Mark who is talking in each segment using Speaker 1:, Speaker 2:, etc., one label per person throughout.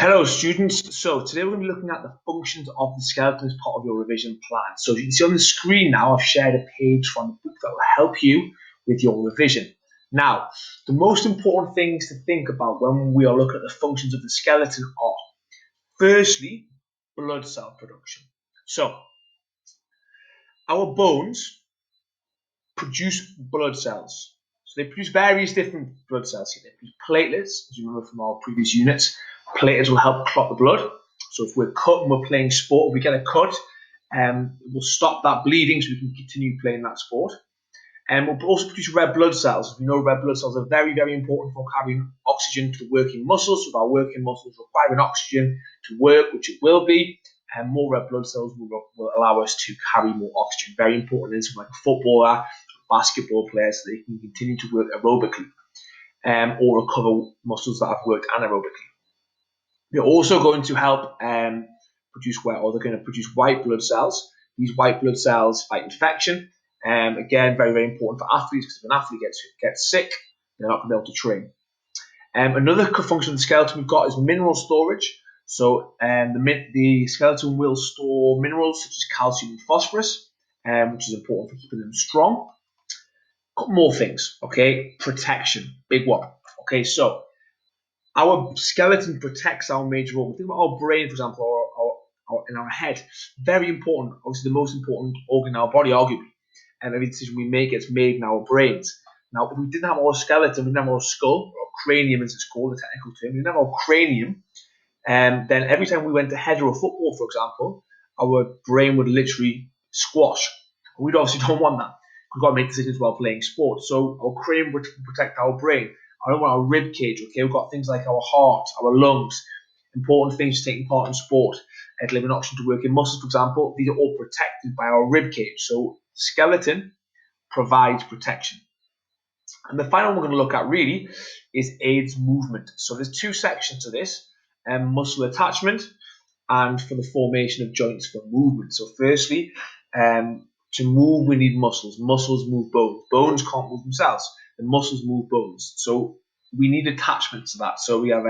Speaker 1: Hello students, so today we're going to be looking at the functions of the skeleton as part of your revision plan. So as you can see on the screen now, I've shared a page from the book that will help you with your revision. Now, the most important things to think about when we are looking at the functions of the skeleton are, firstly, blood cell production. So, our bones produce blood cells. So they produce various different blood cells here. They produce platelets, as you remember from our previous units. Platelets will help clot the blood. So if we're cut and we're playing sport, if we get a cut, it will stop that bleeding so we can continue playing that sport. And we'll also produce red blood cells. We know red blood cells are very, very important for carrying oxygen to the working muscles. So if our working muscles requiring oxygen to work, which it will be, and more red blood cells will allow us to carry more oxygen. Very important in something like a footballer, basketball players, so they can continue to work aerobically or recover muscles that have worked anaerobically. They're also going to help produce white blood cells. These white blood cells fight infection. Again, very, very important for athletes because if an athlete gets sick, they're not going to be able to train. Another function of the skeleton we've got is mineral storage. So the skeleton will store minerals such as calcium and phosphorus, which is important for keeping them strong. Got more things, okay? Protection, big one. Okay, so our skeleton protects our major organs. Think about our brain, for example, or in our head. Very important, obviously the most important organ in our body, arguably. And every decision we make gets made in our brains. Now, if we didn't have our skeleton, we didn't have our skull, or cranium as it's called, the technical term, we didn't have our cranium, then every time we went to header a football, for example, our brain would literally squash. We obviously don't want that. We've got to make decisions while playing sport. So our cranium would protect our brain. I don't want our rib cage, okay? We've got things like our heart, our lungs, important things taking part in sport, giving an option to work in muscles, for example. These are all protected by our rib cage. So the skeleton provides protection. And the final one we're going to look at really is aids movement. So there's two sections to this, muscle attachment and for the formation of joints for movement. So firstly, to move, we need muscles. Muscles move bones. Bones can't move themselves. The muscles move bones. So we need attachment to that. So we have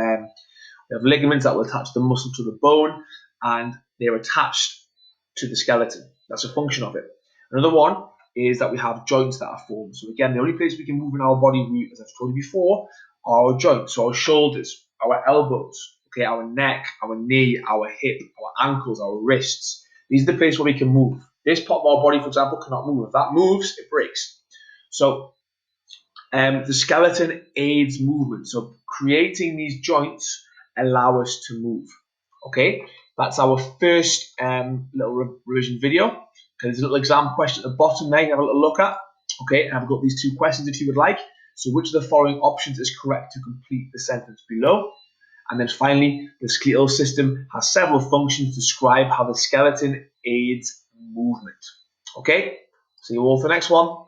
Speaker 1: ligaments that will attach the muscle to the bone, and they're attached to the skeleton. That's a function of it. Another one is that we have joints that are formed. So again, the only place we can move in our body, as I've told you before, are our joints. So our shoulders, our elbows, okay, our neck, our knee, our hip, our ankles, our wrists. These are the places where we can move. This part of our body, for example, cannot move. If that moves, it breaks. So the skeleton aids movement. So creating these joints allow us to move. Okay, that's our first little revision video. Okay, there's a little exam question at the bottom there you can have a little look at. Okay, and I've got these two questions if you would like. So which of the following options is correct to complete the sentence below? And then finally, the skeletal system has several functions to describe how the skeleton aids movement. Okay, see you all for the next one.